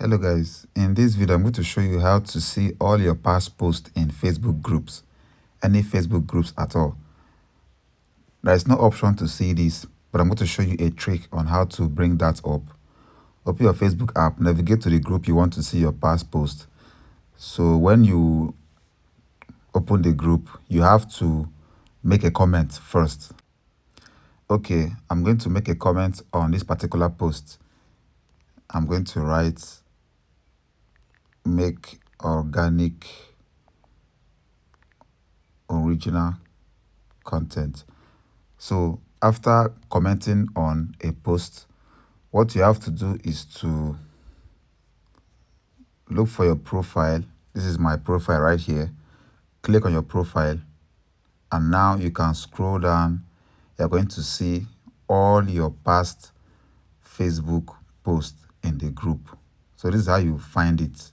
Hello guys, in this video I'm going to show you how to see all your past posts in Facebook groups, any Facebook groups at all. There is no option to see this, but I'm going to show you a trick on how to bring that up. Open your Facebook app, navigate to the group you want to see your past post. So when you open the group, you have to make a comment first. Okay, I'm going to make a comment on this particular post. I'm going to write make organic original content. So after commenting on a post, what you have to do is to look for your profile. This is my profile right here. Click on your profile, and now you can scroll down. You're going to see all your past Facebook posts in the group. So this is how you find it.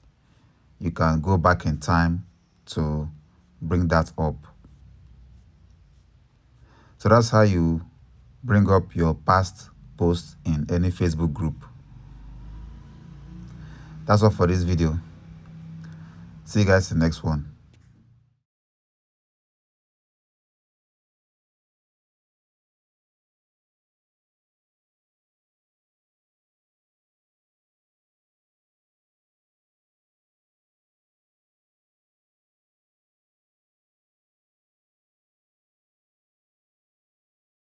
You can go back in time to bring that up. So that's how you bring up your past posts in any Facebook group. That's all for this video. See you guys in the next one.